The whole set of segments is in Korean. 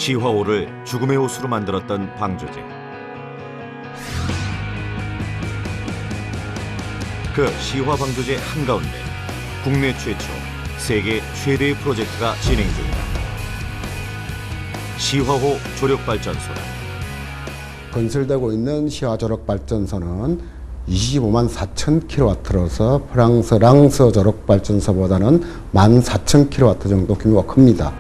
시화호를 죽음의 호수로 만들었던 방조제. 그 시화 방조제 한가운데 국내 최초, 세계 최대의 프로젝트가 진행 중이다. 시화호 조력발전소다. 건설되고 있는 시화 조력발전소는 25만 4천 킬로와트로서 프랑스 랑서 조력발전소보다는 14,000킬로와트 정도 규모가 큽니다.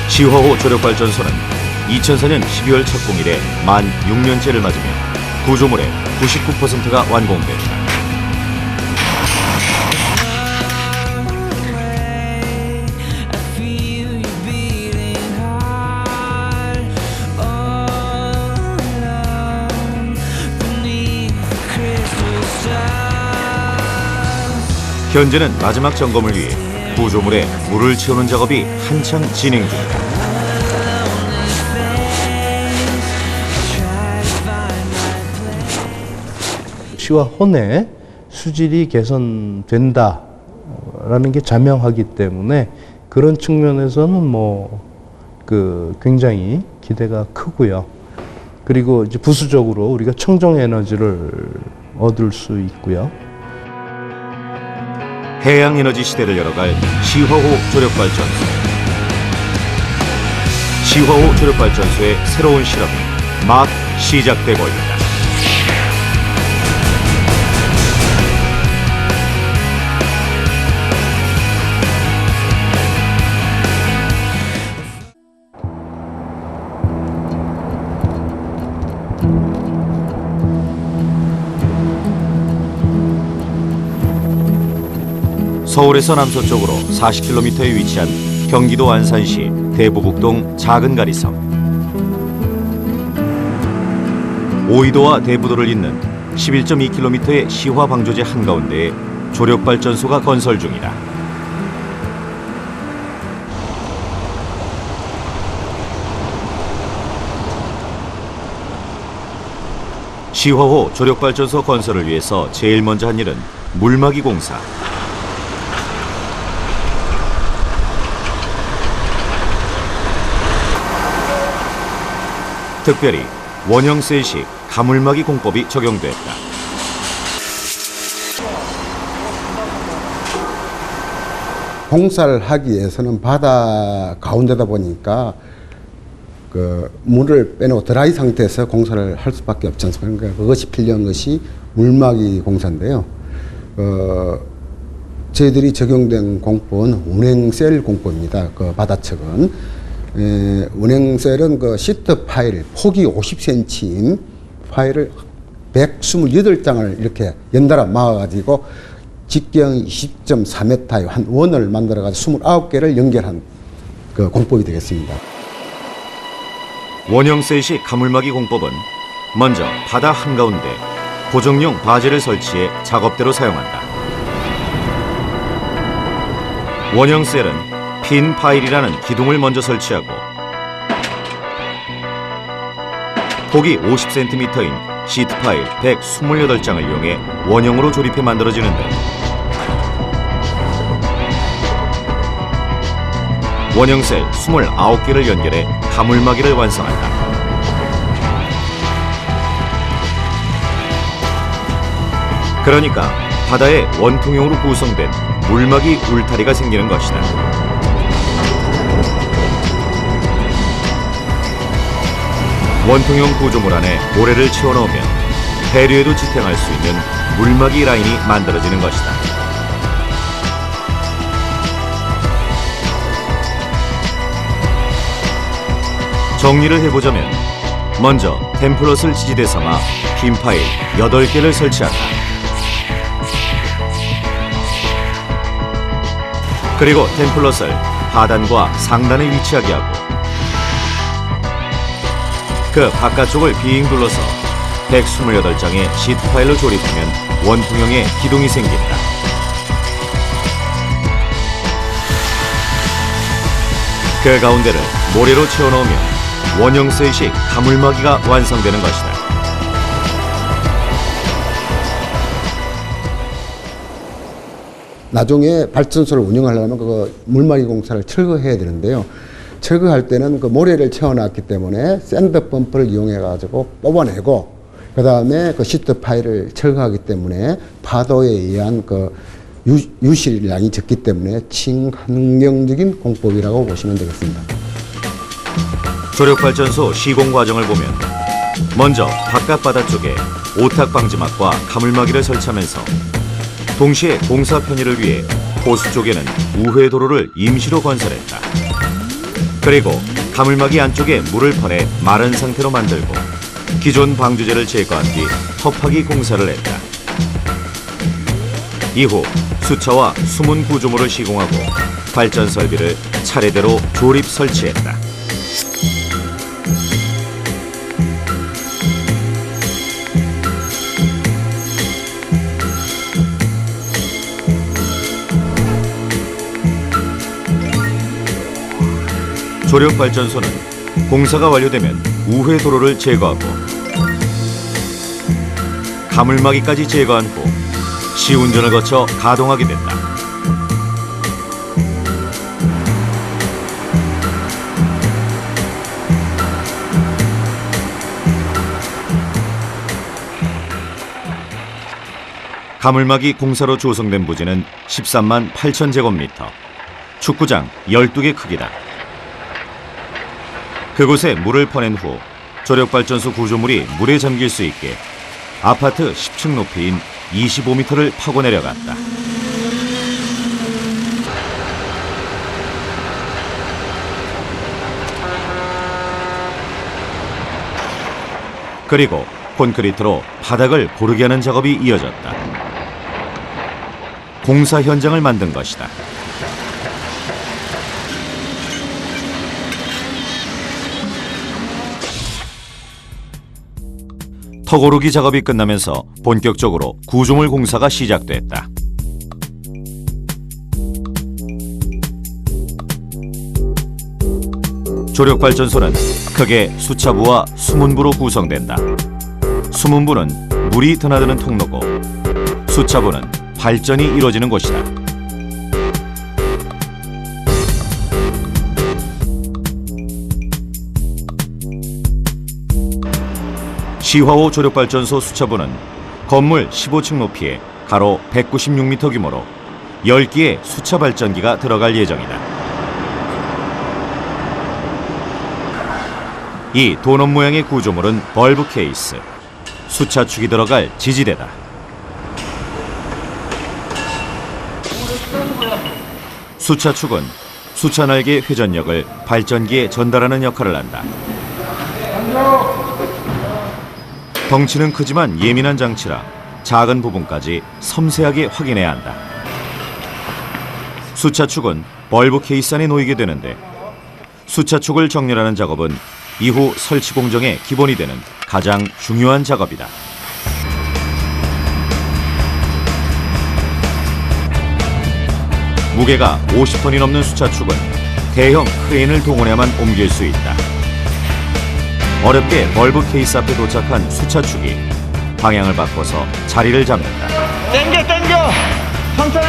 시화호 조력발전소는 2004년 12월 착공일에 만 6년째를 맞으며 구조물의 99%가 완공됐다. 현재는 마지막 점검을 위해 구조물에 물을 채우는 작업이 한창 진행 중이다. 시화호 내 수질이 개선된다라는 게 자명하기 때문에 그런 측면에서는 굉장히 기대가 크고요. 그리고 이제 부수적으로 우리가 청정 에너지를 얻을 수 있고요. 해양 에너지 시대를 열어갈 시화호 조력발전소. 시화호 조력발전소의 새로운 실험이 막 시작되고 있다. 서울에서 남서쪽으로 40km에 위치한 경기도 안산시 대부북동 작은 가리섬. 오이도와 대부도를 잇는 11.2km의 시화 방조제 한가운데에 조력발전소가 건설 중이다. 시화호 조력발전소 건설을 위해서 제일 먼저 한 일은 물막이 공사. 특별히 원형셀식 가물막이 공법이 적용됐다. 공사를 하기 위해서는 바다 가운데다 보니까 물을 빼놓고 드라이 상태에서 공사를 할 수밖에 없지 않습니까? 그러니까 그것이 필요한 것이 물막이 공사인데요. 저희들이 적용된 공법은 운행셀 공법입니다. 그 바다 측은. 운행셀은 그 시트 파일, 폭이 50cm인 파일을 128장을 이렇게 연달아 막아가지고 직경 20.4m의 한 원을 만들어가지고 29개를 연결한 그 공법이 되겠습니다. 원형셀식 가물막이 공법은 먼저 바다 한가운데 고정용 바젤을 설치해 작업대로 사용한다. 원형셀은 핀 파일이라는 기둥을 먼저 설치하고 폭이 50cm인 시트 파일 128장을 이용해 원형으로 조립해 만들어지는데, 원형셀 29개를 연결해 가물막이를 완성한다. 그러니까 바다에 원통형으로 구성된 물막이 울타리가 생기는 것이다. 원통형 구조물 안에 모래를 채워넣으면 해류에도 지탱할 수 있는 물막이 라인이 만들어지는 것이다. 정리를 해보자면 먼저 템플럿을 지지대 삼아 핀 파일 8개를 설치한다. 그리고 템플럿을 하단과 상단에 위치하게 하고 그 바깥쪽을 빙 둘러서 128장의 시트 파일로 조립하면 원통형의 기둥이 생긴다. 그 가운데를 모래로 채워넣으면 원형셀식 가물막이가 완성되는 것이다. 나중에 발전소를 운영하려면 그 물막이 공사를 철거해야 되는데요. 철거할 때는 그 모래를 채워놨기 때문에 샌드 펌프를 이용해 가지고 뽑아내고 그 다음에 그 시트 파일을 철거하기 때문에 파도에 의한 그 유실량이 적기 때문에 친환경적인 공법이라고 보시면 되겠습니다. 조력발전소 시공 과정을 보면 먼저 바깥 바다 쪽에 오탁 방지막과 가물막이를 설치하면서 동시에 공사 편의를 위해 호수 쪽에는 우회 도로를 임시로 건설했다. 그리고 가물막이 안쪽에 물을 퍼내 마른 상태로 만들고 기존 방주제를 제거한 뒤 터파기 공사를 했다. 이후 수차와 수문 구조물을 시공하고 발전 설비를 차례대로 조립 설치했다. 조력발전소는 공사가 완료되면 우회 도로를 제거하고 가물막이까지 제거한 후 시운전을 거쳐 가동하게 된다. 가물막이 공사로 조성된 부지는 13만 8천 제곱미터, 축구장 12개 크기다. 그곳에 물을 퍼낸 후 조력발전소 구조물이 물에 잠길 수 있게 아파트 10층 높이인 25m를 파고 내려갔다. 그리고 콘크리트로 바닥을 고르게 하는 작업이 이어졌다. 공사 현장을 만든 것이다. 터고르기 작업이 끝나면서 본격적으로 구조물 공사가 시작됐다. 조력발전소는 크게 수차부와 수문부로 구성된다. 수문부는 물이 드나드는 통로고 수차부는 발전이 이루어지는 곳이다. 시화호 조력발전소 수차부는 건물 15층 높이에 가로 196m 규모로 10기의 수차 발전기가 들어갈 예정이다. 이 도넛 모양의 구조물은 벌브 케이스, 수차축이 들어갈 지지대다. 수차축은 수차날개 회전력을 발전기에 전달하는 역할을 한다. 덩치는 크지만 예민한 장치라 작은 부분까지 섬세하게 확인해야 한다. 수차축은 벌브 케이스 안에 놓이게 되는데 수차축을 정렬하는 작업은 이후 설치 공정의 기본이 되는 가장 중요한 작업이다. 무게가 50톤이 넘는 수차축은 대형 크레인을 동원해야만 옮길 수 있다. 어렵게 벌브 케이스 앞에 도착한 수차축이 방향을 바꿔서 자리를 잡는다. 땡겨 천천히.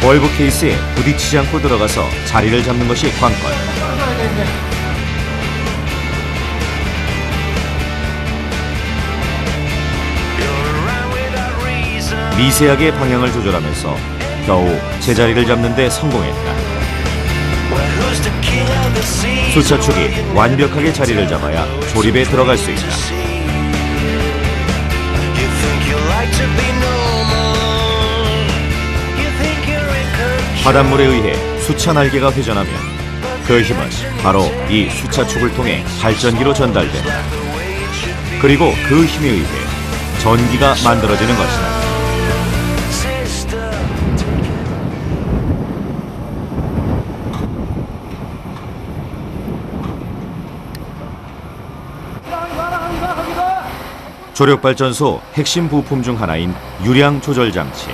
벌브 케이스에 부딪히지 않고 들어가서 자리를 잡는 것이 관건. 미세하게 방향을 조절하면서 겨우 제자리를 잡는 데 성공했다. 수차축이 완벽하게 자리를 잡아야 조립에 들어갈 수 있다. 바닷물에 의해 수차 날개가 회전하면 그 힘은 바로 이 수차축을 통해 발전기로 전달된다. 그리고 그 힘에 의해 전기가 만들어지는 것이다. 조력발전소 핵심 부품 중 하나인 유량 조절 장치.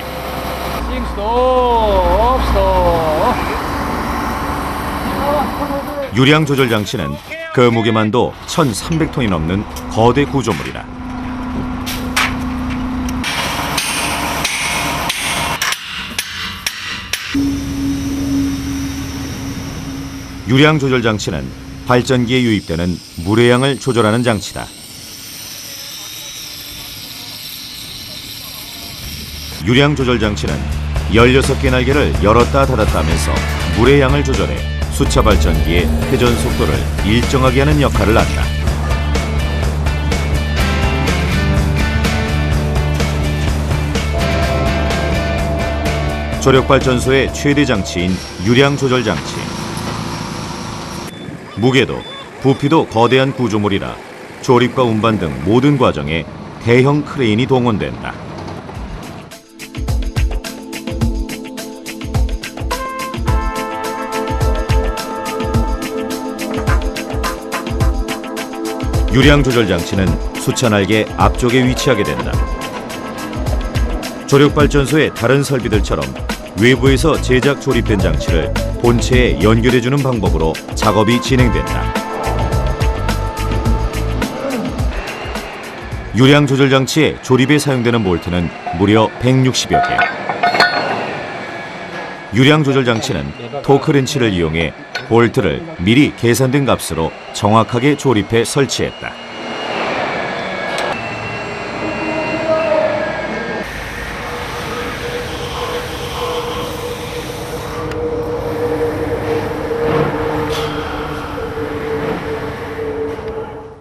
유량 조절 장치는 그 무게만도 1,300톤이 넘는 거대 구조물이다. 유량 조절 장치는 발전기에 유입되는 물의 양을 조절하는 장치다. 유량 조절 장치는 16개 날개를 열었다 닫았다 하면서 물의 양을 조절해 수차 발전기의 회전 속도를 일정하게 하는 역할을 한다. 조력발전소의 최대 장치인 유량 조절 장치. 무게도 부피도 거대한 구조물이라 조립과 운반 등 모든 과정에 대형 크레인이 동원된다. 유량 조절 장치는 수차 날개 앞쪽에 위치하게 된다. 조력발전소의 다른 설비들처럼 외부에서 제작 조립된 장치를 본체에 연결해주는 방법으로 작업이 진행된다. 유량 조절 장치의 조립에 사용되는 볼트는 무려 160여 개. 유량 조절 장치는 토크 렌치를 이용해 볼트를 미리 계산된 값으로 정확하게 조립해 설치했다.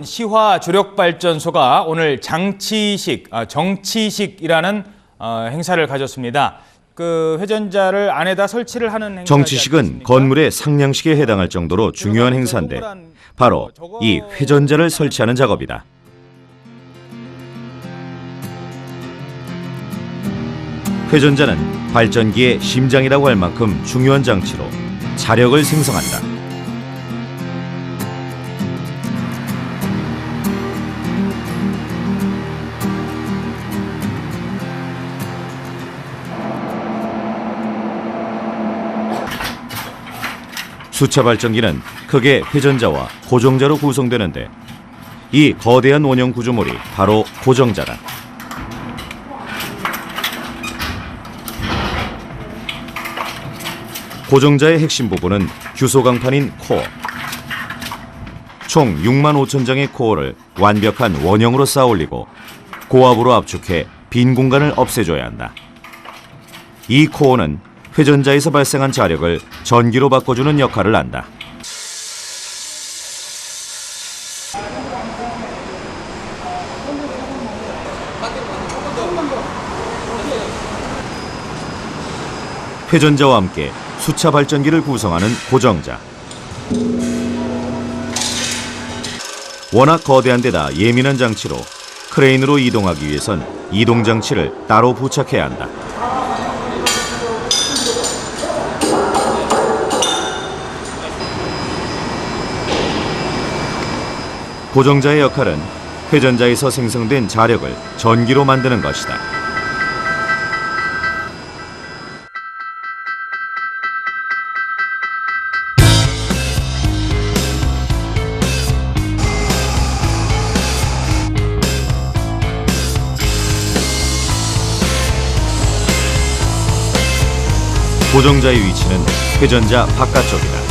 시화 조력발전소가 오늘 정치식이라는 행사를 가졌습니다. 그 회전자를 안에다 설치를 하는 행사. 정치식은 건물의 상냥식에 해당할 정도로 중요한 행사인데 바로 이 회전자를 설치하는 작업이다. 회전자는 발전기의 심장이라고 할 만큼 중요한 장치로 자력을 생성한다. 수차 발전기는 크게 회전자와 고정자로 구성되는데 이 거대한 원형 구조물이 바로 고정자다. 고정자의 핵심 부분은 규소 강판인 코어. 총 6만 5천 장의 코어를 완벽한 원형으로 쌓아 올리고 고압으로 압축해 빈 공간을 없애줘야 한다. 이 코어는 회전자에서 발생한 자력을 전기로 바꿔주는 역할을 한다. 회전자와 함께 수차 발전기를 구성하는 고정자. 워낙 거대한 데다 예민한 장치로 크레인으로 이동하기 위해선 이동 장치를 따로 부착해야 한다. 고정자의 역할은 회전자에서 생성된 자력을 전기로 만드는 것이다. 고정자의 위치는 회전자 바깥쪽이다.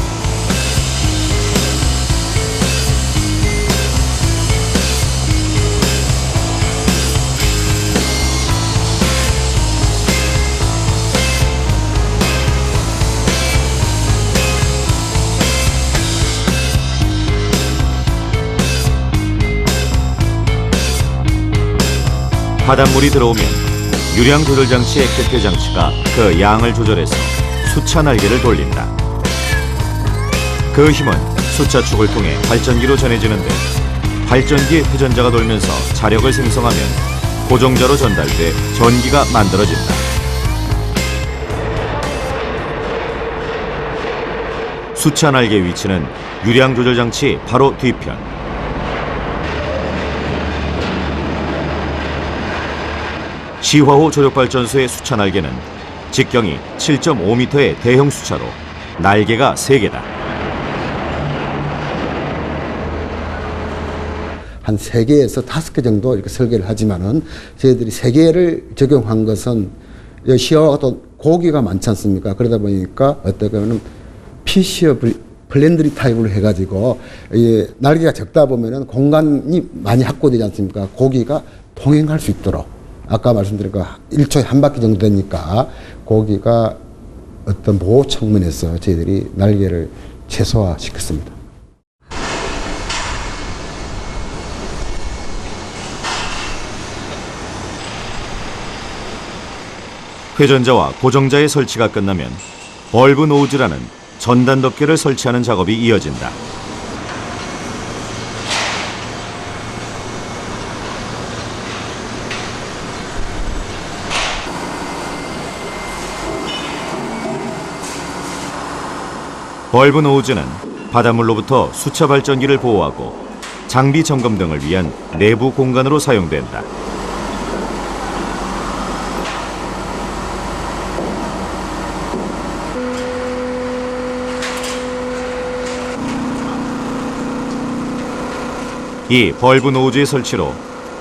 바닷물이 들어오면 유량 조절 장치의 객회 장치가 그 양을 조절해서 수차 날개를 돌린다. 그 힘은 수차 축을 통해 발전기로 전해지는데 발전기의 회전자가 돌면서 자력을 생성하면 고정자로 전달돼 전기가 만들어진다. 수차 날개 위치는 유량 조절 장치 바로 뒤편. 시화호 조력발전소의 수차 날개는 직경이 7.5m의 대형 수차로 날개가 3개다. 한 3개에서 5개 정도 이렇게 설계를 하지만은 저희들이 3개를 적용한 것은 시화가 또 고기가 많지 않습니까? 그러다 보니까 어떻게 보면 피시어블 플랜드리 타입으로 해가지고 이 날개가 적다 보면은 공간이 많이 확보되지 않습니까? 고기가 통행할 수 있도록 아까 말씀드린 거 1초에 한 바퀴 정도 되니까 고기가 어떤 보호 측면에서 저희들이 날개를 최소화시켰습니다. 회전자와 고정자의 설치가 끝나면 벌브 노즈라는 전단 덮개를 설치하는 작업이 이어진다. 벌브 노즈는 바닷물로부터 수차 발전기를 보호하고 장비 점검 등을 위한 내부 공간으로 사용된다. 이 벌브 노즈의 설치로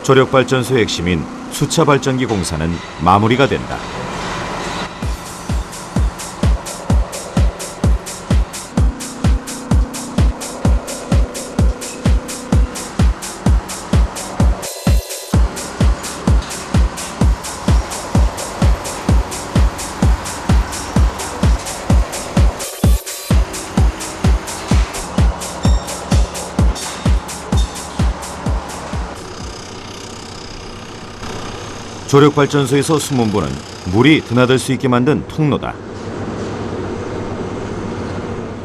조력발전소의 핵심인 수차 발전기 공사는 마무리가 된다. 조력발전소에서 숨은 불은 물이 드나들 수 있게 만든 통로다.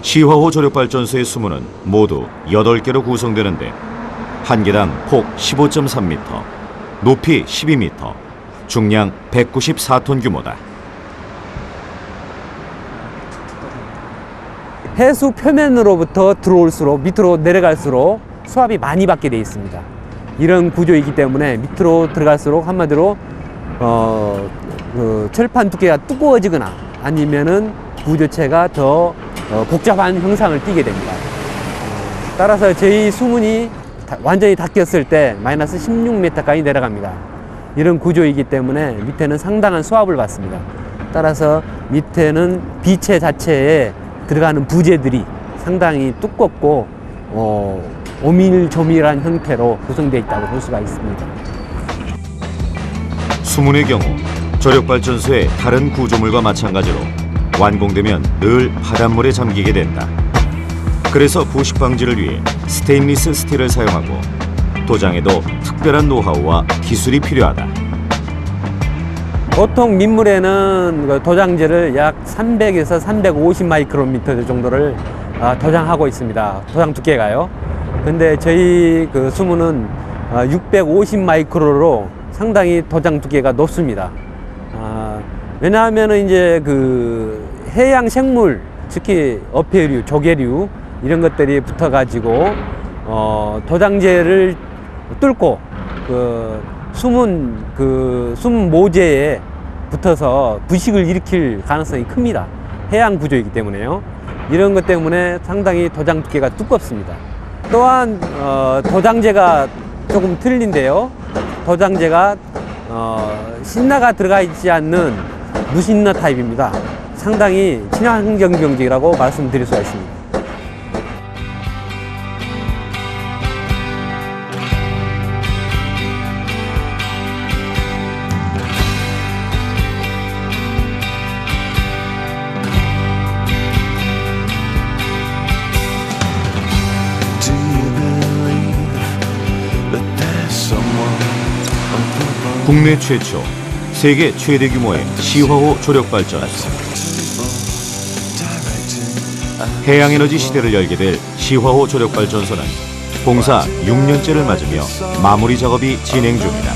시화호 조력발전소의 수문은 모두 8개로 구성되는데 한 개당 폭 15.3m, 높이 12m, 중량 194톤 규모다. 해수 표면으로부터 들어올수록 밑으로 내려갈수록 수압이 많이 받게 되어 있습니다. 이런 구조이기 때문에 밑으로 들어갈수록 한마디로 그 철판 두께가 두꺼워지거나 아니면은 구조체가 더 복잡한 형상을 띠게 됩니다. 따라서 저희 수문이 완전히 닫혔을 때 마이너스 16m까지 내려갑니다. 이런 구조이기 때문에 밑에는 상당한 수압을 받습니다. 따라서 밑에는 비체 자체에 들어가는 부재들이 상당히 두껍고 오밀조밀한 형태로 구성되어 있다고 볼 수가 있습니다. 수문의 경우 조력발전소의 다른 구조물과 마찬가지로 완공되면 늘 바닷물에 잠기게 된다. 그래서 부식 방지를 위해 스테인리스 스틸을 사용하고 도장에도 특별한 노하우와 기술이 필요하다. 보통 민물에는 도장재를 약 300에서 350 마이크로미터 정도를 도장하고 있습니다. 도장 두께가요. 근데 저희 그 수문은 650 마이크로로 상당히 도장 두께가 높습니다. 왜냐하면은 이제 그 해양 생물, 특히 어패류, 조개류 이런 것들이 붙어가지고 도장재를 뚫고 그 수문 모재에 붙어서 부식을 일으킬 가능성이 큽니다. 해양 구조이기 때문에요. 이런 것 때문에 상당히 도장 두께가 두껍습니다. 또한 도장재가 조금 틀린데요. 도장재가 신나가 들어가 있지 않는 무신나 타입입니다. 상당히 친환경 경직이라고 말씀드릴 수가 있습니다. 국내 최초, 세계 최대 규모의 시화호 조력발전소. 해양에너지 시대를 열게 될 시화호 조력발전소는 공사 6년째를 맞으며 마무리 작업이 진행 중이다.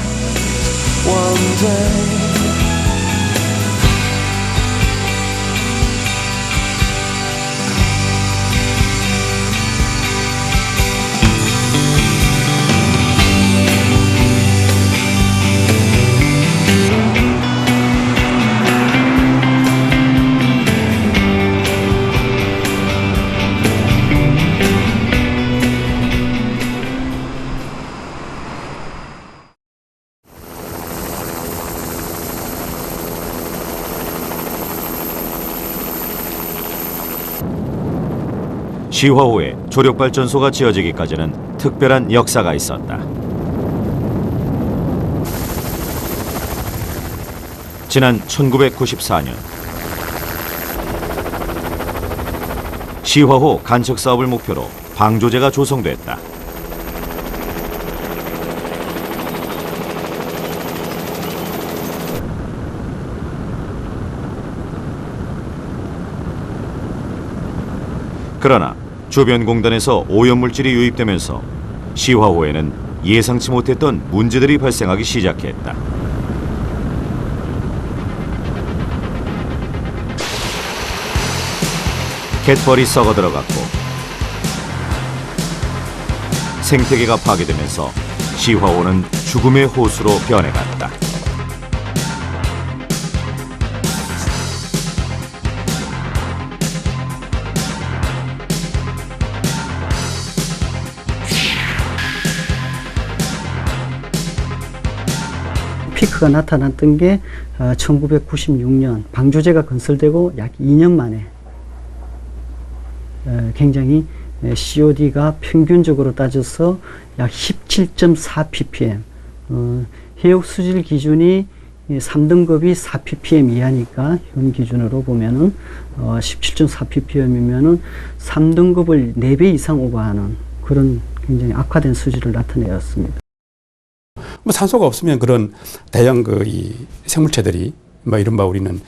시화호에 조력발전소가 지어지기까지는 특별한 역사가 있었다. 지난 1994년 시화호 간척 사업을 목표로 방조제가 조성됐다. 그러나 주변 공단에서 오염물질이 유입되면서 시화호에는 예상치 못했던 문제들이 발생하기 시작했다. 갯벌이 썩어 들어갔고 생태계가 파괴되면서 시화호는 죽음의 호수로 변해갔다. 피크가 나타났던 게 1996년 방조제가 건설되고 약 2년 만에 굉장히 COD가 평균적으로 따져서 약 17.4 ppm, 해역 수질 기준이 3등급이 4 ppm 이하니까 현 기준으로 보면은 17.4 ppm이면은 3등급을 4배 이상 오버하는 그런 굉장히 악화된 수질을 나타내었습니다. 뭐 산소가 없으면 그런 대형 이 생물체들이 뭐 이른바 우리는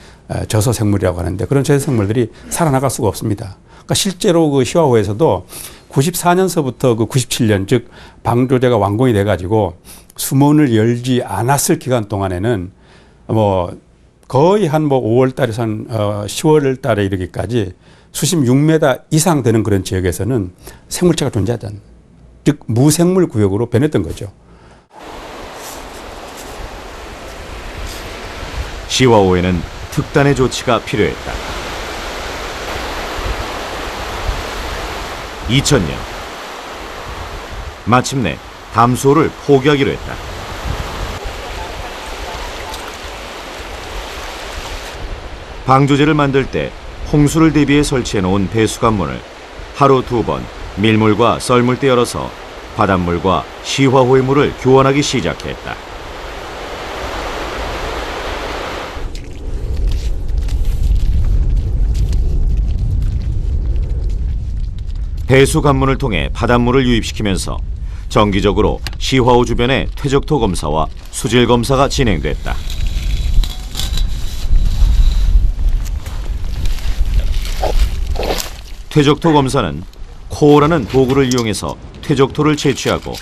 저서 생물이라고 하는데 그런 저서 생물들이 살아나갈 수가 없습니다. 그러니까 실제로 그 시화호에서도 94년서부터 그 97년 즉 방조제가 완공이 돼가지고 수문을 열지 않았을 기간 동안에는 뭐 거의 한 뭐 5월 달에서 한 10월 달에 이르기까지 수심 6m 이상 되는 그런 지역에서는 생물체가 존재하지 않는 즉 무생물 구역으로 변했던 거죠. 시화호에는 특단의 조치가 필요했다. 2000년 마침내 담수호를 포기하기로 했다. 방조제를 만들 때 홍수를 대비해 설치해 놓은 배수관문을 하루 2번 밀물과 썰물대 열어서 바닷물과 시화호의 물을 교환하기 시작했다. 배수 관문을 통해 바닷물을 유입시키면서 정기적으로 시화호 주변의 퇴적토 검사와 수질 검사가 진행됐다. 퇴적토 검사는 코어라는 도구를 이용해서 퇴적토를 채취하고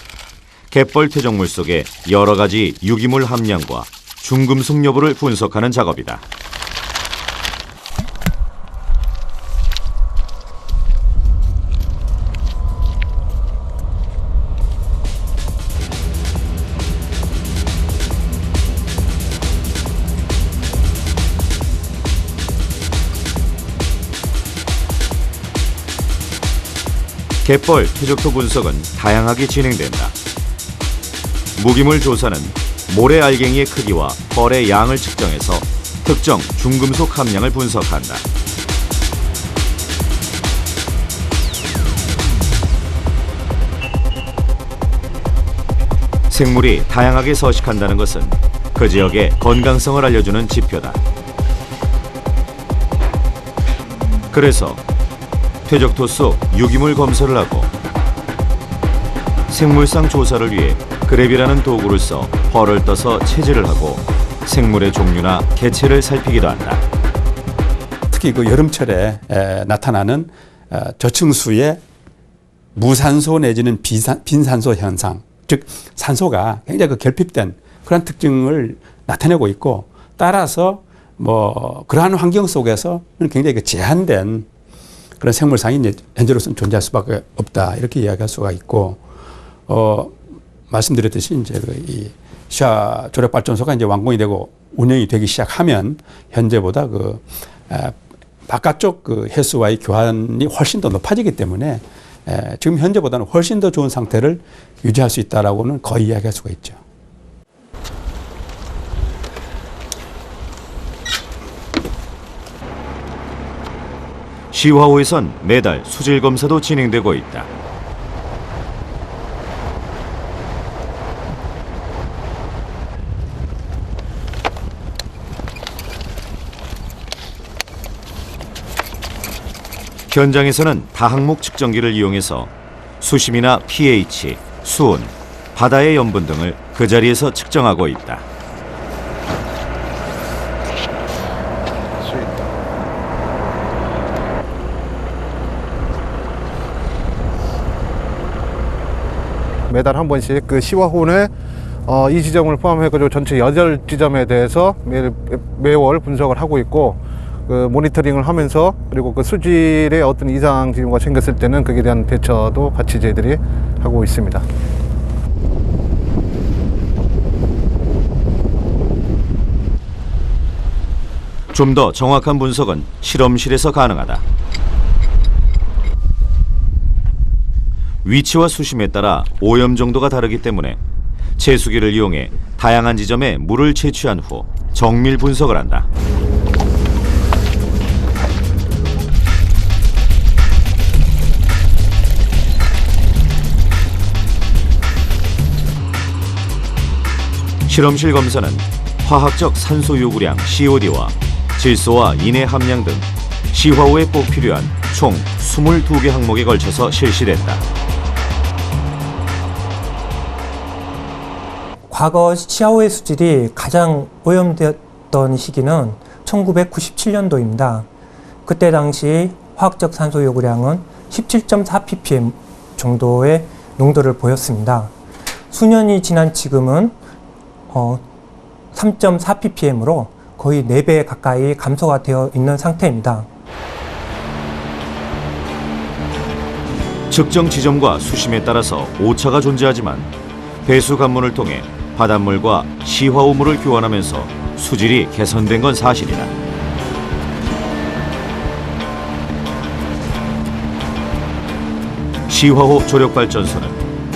갯벌 퇴적물 속에 여러 가지 유기물 함량과 중금속 여부를 분석하는 작업이다. 갯벌 퇴적토 분석은 다양하게 진행된다. 무기물 조사는 모래 알갱이의 크기와 펄의 양을 측정해서 특정 중금속 함량을 분석한다. 생물이 다양하게 서식한다는 것은 그 지역의 건강성을 알려주는 지표다. 그래서 퇴적토 속 유기물 검사를 하고 생물상 조사를 위해 그랩이라는 도구를 써 펄을 떠서 체질을 하고 생물의 종류나 개체를 살피기도 한다. 특히 그 여름철에 나타나는 저층수의 무산소 내지는 빈산소 현상, 즉 산소가 굉장히 그 결핍된 그런 특징을 나타내고 있고 따라서 뭐 그러한 환경 속에서 굉장히 그 제한된 그런 생물상이 이제 현재로서는 존재할 수밖에 없다 이렇게 이야기할 수가 있고 말씀드렸듯이 이제 이 시화 조력 발전소가 이제 완공이 되고 운영이 되기 시작하면 현재보다 그 바깥쪽 그 해수와의 교환이 훨씬 더 높아지기 때문에 지금 현재보다는 훨씬 더 좋은 상태를 유지할 수 있다라고는 거의 이야기할 수가 있죠. 시화호에선 매달 수질 검사도 진행되고 있다. 현장에서는 다항목 측정기를 이용해서 수심이나 pH, 수온, 바다의 염분 등을 그 자리에서 측정하고 있다. 매달 한 번씩 그 시화호내 이 지점을 포함해가지고 전체 8지점에 대해서 매월 분석을 하고 있고, 그 모니터링을 하면서, 그리고 그 수질에 어떤 이상 징후가 생겼을 때는 그에 대한 대처도 같이 저희들이 하고 있습니다. 좀 더 정확한 분석은 실험실에서 가능하다. 위치와 수심에 따라 오염 정도가 다르기 때문에 채수기를 이용해 다양한 지점에 물을 채취한 후 정밀 분석을 한다. 실험실 검사는 화학적 산소 요구량 COD와 질소와 인해 함량 등 시화호에 꼭 필요한 총 22개 항목에 걸쳐서 실시됐다. 과거 시화호의 수질이 가장 오염되었던 시기는 1997년도입니다. 그때 당시 화학적 산소 요구량은 17.4 ppm 정도의 농도를 보였습니다. 수년이 지난 지금은 3.4 ppm으로 거의 4배 가까이 감소가 되어 있는 상태입니다. 측정 지점과 수심에 따라서 오차가 존재하지만 배수 관문을 통해 바닷물과 시화호물을 교환하면서 수질이 개선된 건 사실이다. 시화호 조력발전소는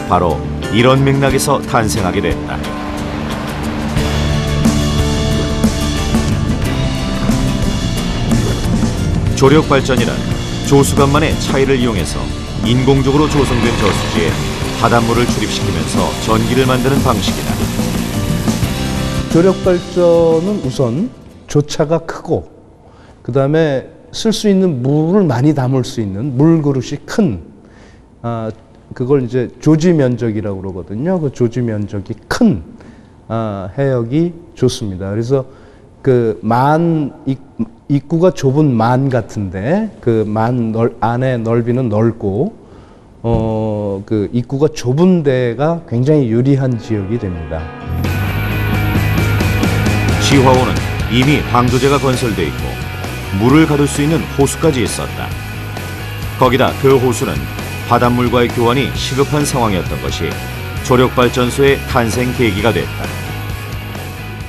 바로 이런 맥락에서 탄생하게 됐다. 조력발전이란 조수관만의 차이를 이용해서 인공적으로 조성된 저수지에 바닷물을 출입시키면서 전기를 만드는 방식이다. 조력발전은 우선 조차가 크고, 그 다음에 쓸 수 있는 물을 많이 담을 수 있는 물그릇이 큰, 그걸 이제 조지 면적이라고 그러거든요. 그 조지 면적이 큰 해역이 좋습니다. 그래서 그 입구가 좁은 만 같은데, 그 만 안에 넓이는 넓고, 그 입구가 좁은 데가 굉장히 유리한 지역이 됩니다. 시화호는 이미 방조제가 건설돼 있고 물을 가둘 수 있는 호수까지 있었다. 거기다 그 호수는 바닷물과의 교환이 시급한 상황이었던 것이 조력발전소의 탄생 계기가 됐다.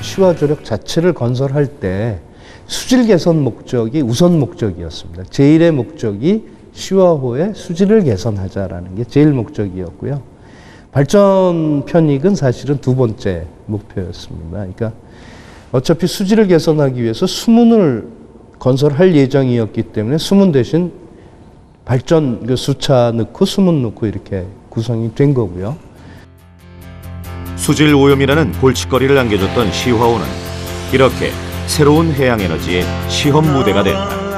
시화조력 자체를 건설할 때 수질 개선 목적이 우선 목적이었습니다. 제1의 목적이 시화호의 수질을 개선하자라는 게 제일 목적이었고요. 발전 편익은 사실은 두 번째 목표였습니다. 그러니까 어차피 수질을 개선하기 위해서 수문을 건설할 예정이었기 때문에 수문 대신 발전 수차 넣고 수문 넣고 이렇게 구성이 된 거고요. 수질 오염이라는 골칫거리를 안겨줬던 시화호는 이렇게 새로운 해양에너지의 시험 무대가 됐다.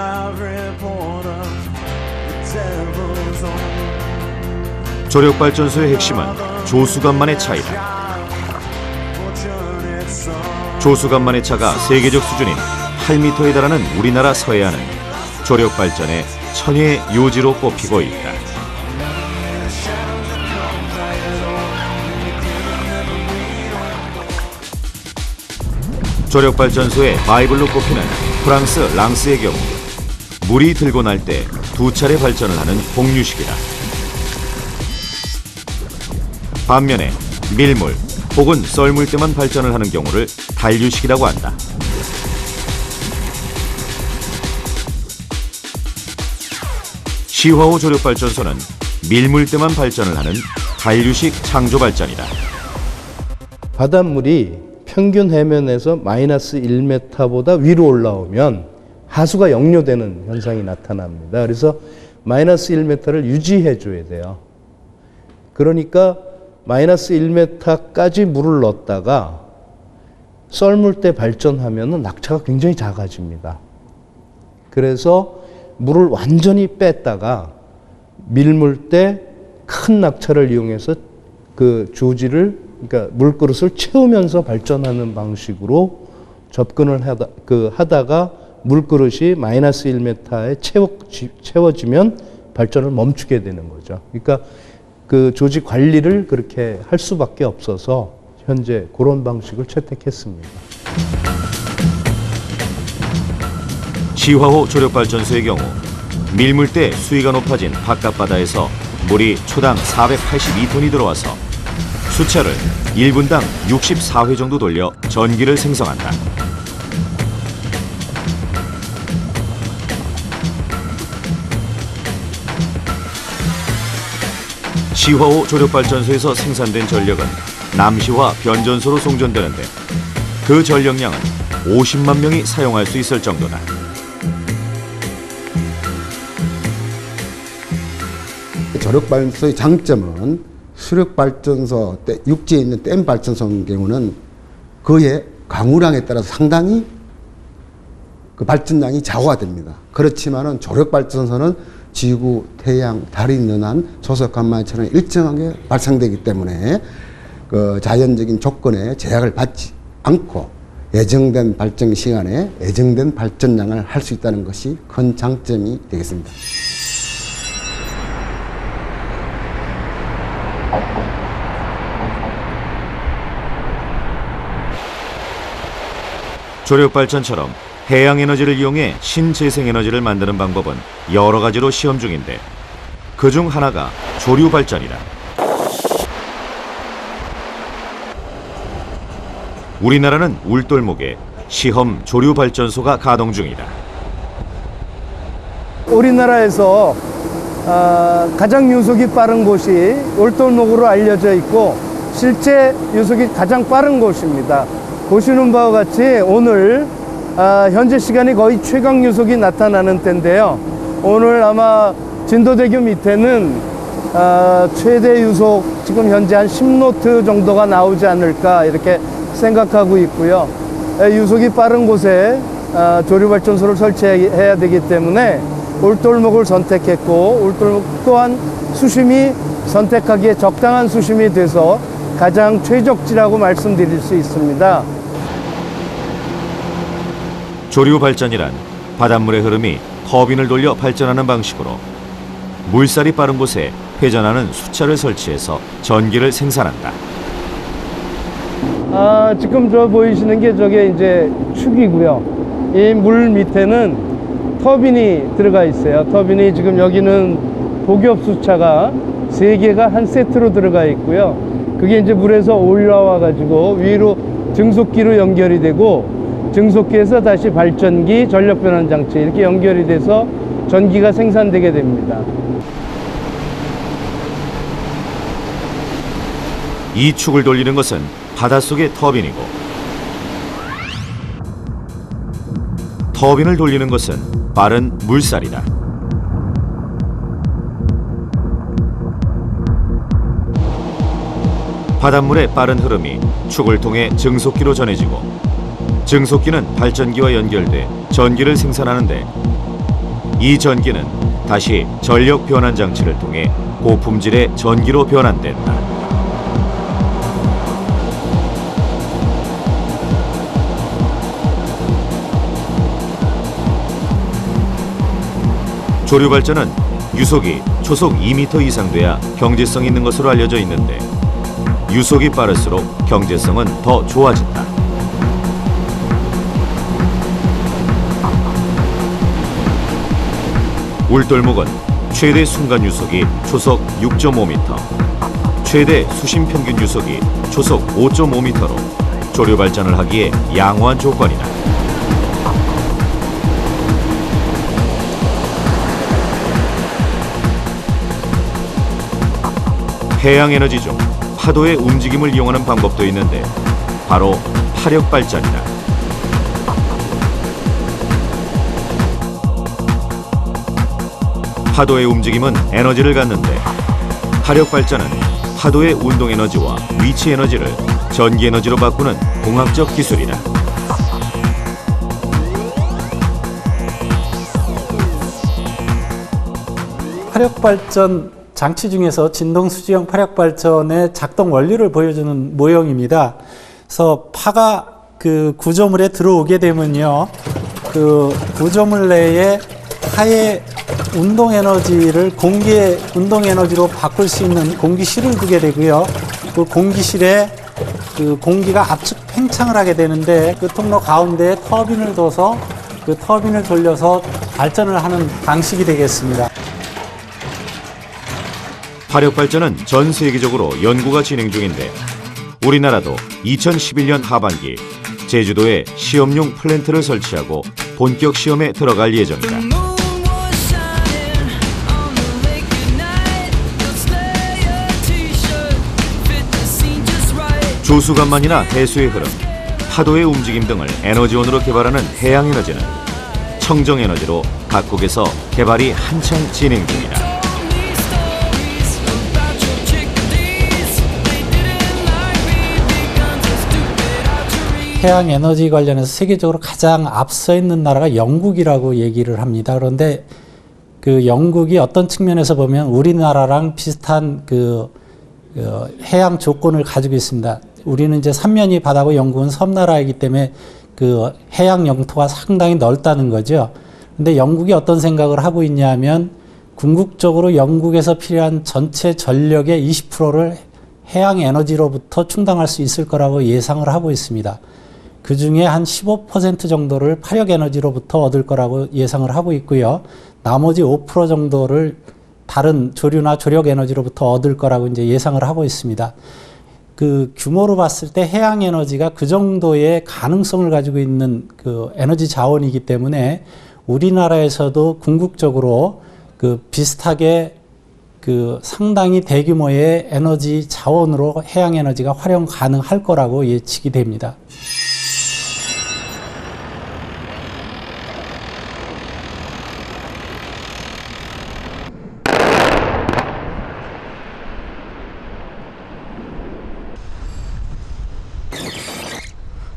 조력발전소의 핵심은 조수관만의 차이다. 조수관만의 차가 세계적 수준인 8m에 달하는 우리나라 서해안은 조력발전의 천혜의 요지로 꼽히고 있다. 조력발전소의 바이블로 꼽히는 프랑스 랑스의 경우 물이 들고 날 때 2차례 발전을 하는 공유식이다. 반면에 밀물 혹은 썰물 때만 발전을 하는 경우를 단류식이라고 한다. 시화호 조력발전소는 밀물 때만 발전을 하는 단류식 창조발전이다. 바닷물이 평균 해면에서 마이너스 1m보다 위로 올라오면 하수가 역류되는 현상이 나타납니다. 그래서 마이너스 1m를 유지해 줘야 돼요. 그러니까 마이너스 1m까지 물을 넣었다가 썰물 때 발전하면 낙차가 굉장히 작아집니다. 그래서 물을 완전히 뺐다가 밀물 때 큰 낙차를 이용해서 그 조지를, 그러니까 물그릇을 채우면서 발전하는 방식으로 접근을 하다가 물그릇이 마이너스 1m에 채워지면 발전을 멈추게 되는 거죠. 그러니까 그 조지 관리를 그렇게 할 수밖에 없어서 현재 그런 방식을 채택했습니다. 시화호 조력발전소의 경우 밀물대 수위가 높아진 바깥바다에서 물이 초당 482톤이 들어와서 수차를 1분당 64회 정도 돌려 전기를 생성한다. 시화호 조력발전소에서 생산된 전력은 남시화 변전소로 송전되는데 그 전력량은 50만 명이 사용할 수 있을 정도다. 조력발전소의 장점은 수력발전소, 육지에 있는 댐 발전소의 경우는 그의 강우량에 따라서 상당히 그 발전량이 좌우화됩니다. 그렇지만은 조력발전소는 지구, 태양, 달이 있는 한 조석간만처럼 일정하게 발생되기 때문에 그 자연적인 조건에 제약을 받지 않고 예정된 발전 시간에 예정된 발전량을 할 수 있다는 것이 큰 장점이 되겠습니다. 조력발전처럼 해양에너지를 이용해 신재생에너지를 만드는 방법은 여러 가지로 시험 중인데 그중 하나가 조류발전이다. 우리나라는 울돌목에 시험 조류발전소가 가동 중이다. 우리나라에서 가장 유속이 빠른 곳이 울돌목으로 알려져 있고 실제 유속이 가장 빠른 곳입니다. 보시는 바와 같이 오늘 현재 시간이 거의 최강 유속이 나타나는 때인데요. 오늘 아마 진도대교 밑에는 최대 유속 지금 현재 한 10노트 정도가 나오지 않을까 이렇게 생각하고 있고요. 유속이 빠른 곳에 조류발전소를 설치해야 되기 때문에 울돌목을 선택했고 울돌목 또한 수심이 선택하기에 적당한 수심이 돼서 가장 최적지라고 말씀드릴 수 있습니다. 조류발전이란 바닷물의 흐름이 터빈을 돌려 발전하는 방식으로 물살이 빠른 곳에 회전하는 수차를 설치해서 전기를 생산한다. 지금 저 보이시는 게 저게 이제 축이고요. 이 물 밑에는 터빈이 들어가 있어요. 터빈이 지금 여기는 복엽 수차가 3개가 한 세트로 들어가 있고요. 그게 이제 물에서 올라와 가지고 위로 증속기로 연결이 되고 증속기에서 다시 발전기, 전력 변환 장치 이렇게 연결이 돼서 전기가 생산되게 됩니다. 이 축을 돌리는 것은 바닷속의 터빈이고 터빈을 돌리는 것은 빠른 물살이다. 바닷물의 빠른 흐름이 축을 통해 증속기로 전해지고 증속기는 발전기와 연결돼 전기를 생산하는데 이 전기는 다시 전력 변환 장치를 통해 고품질의 전기로 변환된다. 조류발전은 유속이 초속 2m 이상 돼야 경제성이 있는 것으로 알려져 있는데 유속이 빠를수록 경제성은 더 좋아진다. 울돌목은 최대 순간 유속이 초속 6.5m, 최대 수심 평균 유속이 초속 5.5m로 조류 발전을 하기에 양호한 조건이다. 해양 에너지 중 파도의 움직임을 이용하는 방법도 있는데 바로 파력 발전이다. 파도의 움직임은 에너지를 갖는데 화력 발전은 파도의 운동 에너지와 위치 에너지를 전기 에너지로 바꾸는 공학적 기술이다. 화력발전 장치 중에서 진동수지형 화력발전의 작동 원리를 보여주는 모형입니다. 그래서 파가 그 구조물에 들어오게 되면요, 그 구조물 내에 파의 운동 에너지를 공기의 운동 에너지로 바꿀 수 있는 공기실을 두게 되고요. 그 공기실에 그 공기가 압축 팽창을 하게 되는데 그 통로 가운데에 터빈을 둬서 그 터빈을 돌려서 발전을 하는 방식이 되겠습니다. 화력 발전은 전 세계적으로 연구가 진행 중인데 우리나라도 2011년 하반기 제주도에 시험용 플랜트를 설치하고 본격 시험에 들어갈 예정이다. 조수간만이나 해수의 흐름, 파도의 움직임 등을 에너지원으로 개발하는 해양 에너지는 청정 에너지로 각국에서 개발이 한창 진행 중이다. 해양 에너지 관련해서 세계적으로 가장 앞서 있는 나라가 영국이라고 얘기를 합니다. 그런데 그 영국이 어떤 측면에서 보면 우리나라랑 비슷한 그 해양 조건을 가지고 있습니다. 우리는 이제 삼면이 바다고 영국은 섬나라이기 때문에 그 해양 영토가 상당히 넓다는 거죠. 근데 영국이 어떤 생각을 하고 있냐면 궁극적으로 영국에서 필요한 전체 전력의 20%를 해양 에너지로부터 충당할 수 있을 거라고 예상을 하고 있습니다. 그 중에 한 15% 정도를 화력 에너지로부터 얻을 거라고 예상을 하고 있고요. 나머지 5% 정도를 다른 조류나 조력 에너지로부터 얻을 거라고 이제 예상을 하고 있습니다. 그 규모로 봤을 때 해양 에너지가 그 정도의 가능성을 가지고 있는 그 에너지 자원이기 때문에 우리나라에서도 궁극적으로 그 비슷하게 그 상당히 대규모의 에너지 자원으로 해양 에너지가 활용 가능할 거라고 예측이 됩니다.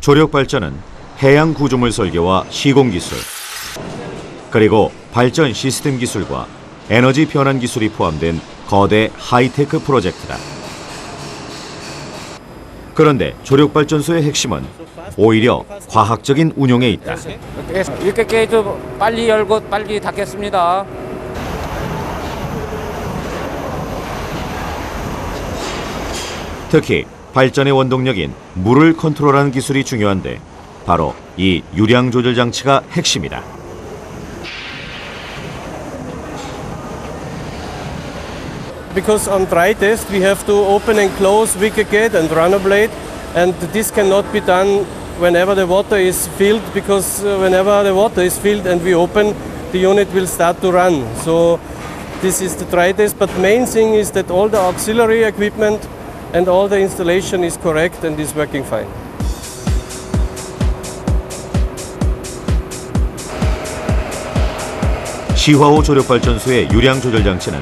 조력 발전은 해양 구조물 설계와 시공 기술, 그리고 발전 시스템 기술과 에너지 변환 기술이 포함된 거대 하이테크 프로젝트다. 그런데 조력 발전소의 핵심은 오히려 과학적인 운용에 있다. 이렇게 게이트 빨리 열고 빨리 닫겠습니다. 특히 발전의 원동력인 물을 컨트롤하는 기술이 중요한데 바로 이 유량 조절 장치가 핵심이다. Because on dry test we have to open and close wicket gate and runner blade, and this cannot be done whenever the water is filled, because whenever the water is filled and we open, the unit will start to run. So this is the dry test, but main thing is that all the auxiliary equipment and all the installation is correct and is working fine. 시화호 조력발전소의 유량 조절 장치는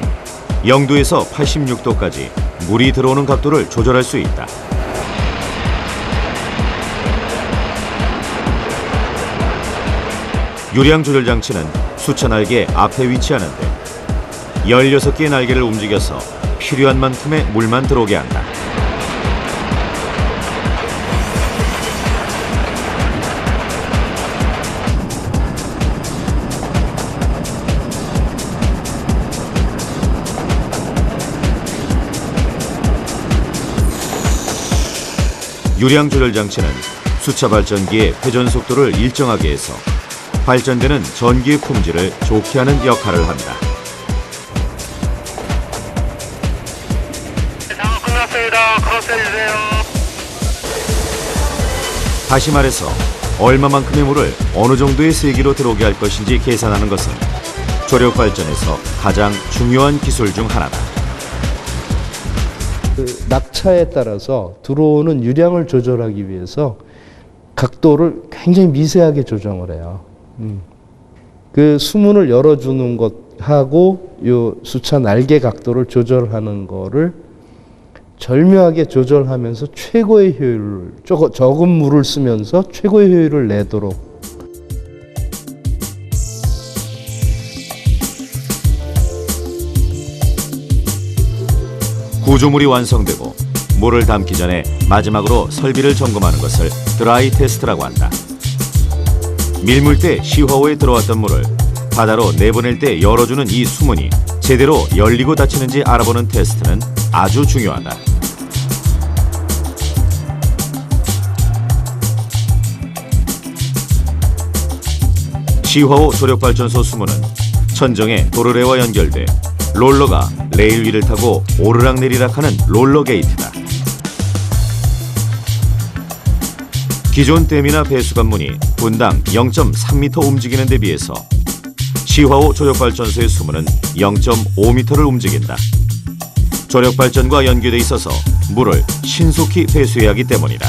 0도에서 86도까지 물이 들어오는 각도를 조절할 수 있다. 유량 조절 장치는 수차 날개 앞에 위치하는데 16개의 날개를 움직여서 필요한 만큼의 물만 들어오게 한다. 유량 조절 장치는 수차 발전기의 회전 속도를 일정하게 해서 발전되는 전기의 품질을 좋게 하는 역할을 한다. 끝났습니다. 크로스해주세요. 다시 말해서 얼마만큼의 물을 어느 정도의 세기로 들어오게 할 것인지 계산하는 것은 조력 발전에서 가장 중요한 기술 중 하나다. 그 낙차에 따라서 들어오는 유량을 조절하기 위해서 각도를 굉장히 미세하게 조정을 해요. 그 수문을 열어주는 것 하고 요 수차 날개 각도를 조절하는 거를 절묘하게 조절하면서 최고의 효율을 적은 물을 쓰면서 최고의 효율을 내도록. 구조물이 완성되고 물을 담기 전에 마지막으로 설비를 점검하는 것을 드라이 테스트라고 한다. 밀물 때 시화호에 들어왔던 물을 바다로 내보낼 때 열어주는 이 수문이 제대로 열리고 닫히는지 알아보는 테스트는 아주 중요하다. 시화호 조력발전소 수문은 천정에 도르래와 연결돼 롤러가 레일 위를 타고 오르락내리락하는 롤러 게이트다. 기존 댐이나 배수관문이 분당 0.3m 움직이는 데 비해서 시화호 조력발전소의 수문은 0.5m를 움직인다. 조력발전과 연계돼 있어서 물을 신속히 회수해야 하기 때문이다.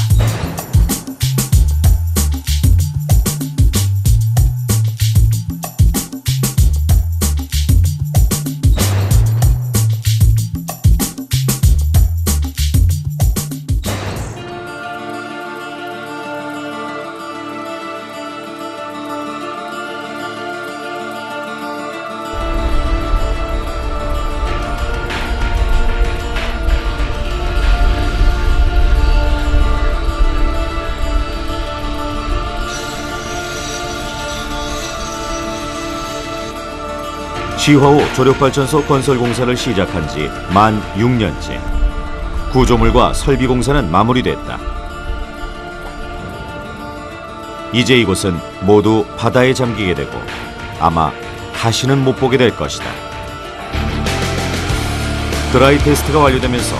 시화호 조력발전소 건설 공사를 시작한 지 만 6년째. 구조물과 설비 공사는 마무리됐다. 이제 이곳은 모두 바다에 잠기게 되고 아마 다시는 못 보게 될 것이다. 드라이 테스트가 완료되면서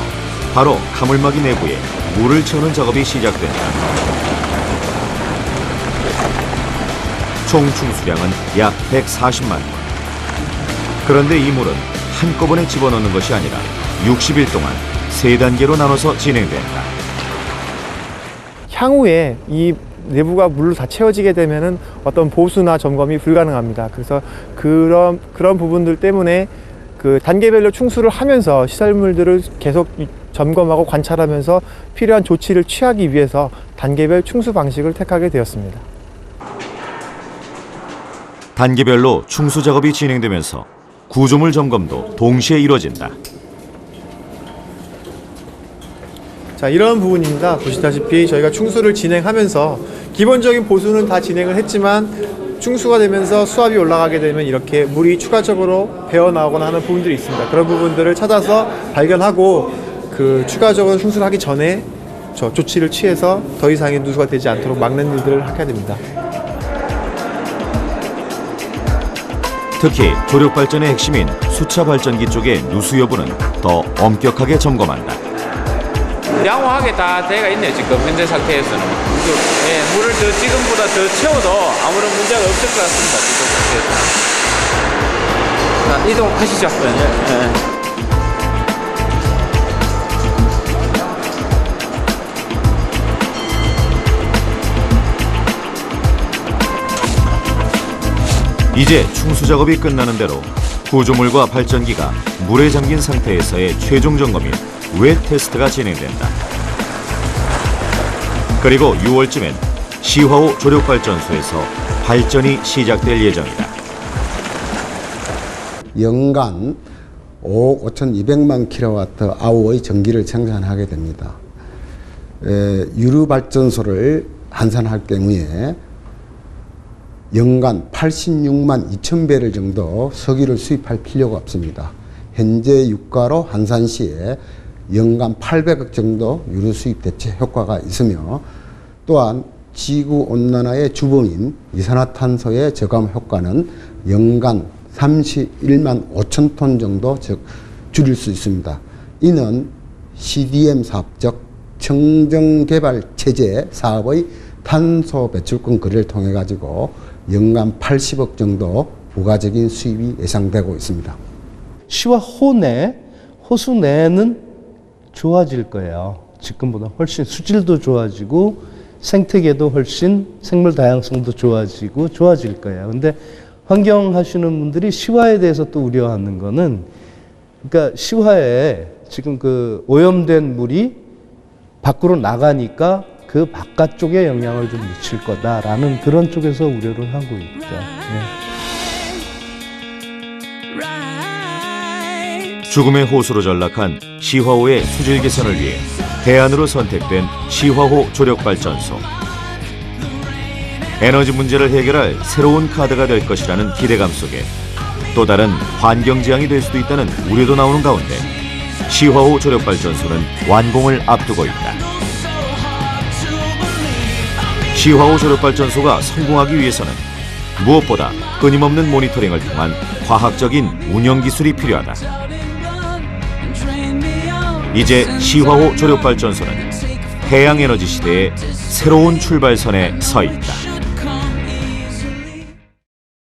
바로 가물막이 내부에 물을 채우는 작업이 시작된다. 총 충수량은 약 140만 톤. 그런데 이 물은 한꺼번에 집어넣는 것이 아니라 60일 동안 3단계로 나눠서 진행된다. 향후에 이 내부가 물로 다 채워지게 되면은 어떤 보수나 점검이 불가능합니다. 그래서 그런 부분들 때문에 그 단계별로 충수를 하면서 시설물들을 계속 점검하고 관찰하면서 필요한 조치를 취하기 위해서 단계별 충수 방식을 택하게 되었습니다. 단계별로 충수 작업이 진행되면서 구조물 점검도 동시에 이루어진다. 자, 이런 부분입니다. 보시다시피 저희가 충수를 진행하면서 기본적인 보수는 다 진행을 했지만 충수가 되면서 수압이 올라가게 되면 이렇게 물이 추가적으로 배어나오거나 하는 부분들이 있습니다. 그런 부분들을 찾아서 발견하고 그 추가적으로 충수를 하기 전에 조치를 취해서 더 이상의 누수가 되지 않도록 막는 일들을 하게 됩니다. 특히 조력발전의 핵심인 수차발전기 쪽의 누수 여부는 더 엄격하게 점검한다. 양호하게 다 돼가 있네요. 지금 현재 상태에서는. 예, 물을 지금보다 더 채워도 아무런 문제가 없을 것 같습니다. 지금 상태에서. 자, 이동하시죠. 예. 이제 충수 작업이 끝나는 대로 구조물과 발전기가 물에 잠긴 상태에서의 최종 점검인 웻 테스트가 진행된다. 그리고 6월쯤엔 시화호 조력발전소에서 발전이 시작될 예정이다. 연간 5억 5,200만 킬로와트/아워의 전기를 생산하게 됩니다. 유류발전소를 한산할 경우에 연간 86만 2천 배럴 정도 석유를 수입할 필요가 없습니다. 현재 유가로 한산시에 연간 800억 정도 유류 수입 대체 효과가 있으며 또한 지구 온난화의 주범인 이산화탄소의 저감 효과는 연간 31만 5천 톤 정도 줄일 수 있습니다. 이는 CDM 사업적 청정개발 체제 사업의 탄소 배출권 거래를 통해 가지고 연간 80억 정도 부가적인 수입이 예상되고 있습니다. 시화호 내, 호수 내는 좋아질 거예요. 지금보다 훨씬 수질도 좋아지고 생태계도 훨씬 생물 다양성도 좋아지고 좋아질 거예요. 근데 환경 하시는 분들이 시화에 대해서 또 우려하는 거는, 그러니까 시화에 지금 그 오염된 물이 밖으로 나가니까 그 바깥쪽에 영향을 좀 미칠 거다라는 그런 쪽에서 우려를 하고 있죠. 죽음의 호수로 전락한 시화호의 수질 개선을 위해 대안으로 선택된 시화호 조력발전소. 에너지 문제를 해결할 새로운 카드가 될 것이라는 기대감 속에 또 다른 환경재앙이 될 수도 있다는 우려도 나오는 가운데 시화호 조력발전소는 완공을 앞두고 있다. 시화호 조력발전소가 성공하기 위해서는 무엇보다 끊임없는 모니터링을 통한 과학적인 운영 기술이 필요하다. 이제 시화호 조력발전소는 해양에너지 시대의 새로운 출발선에 서 있다.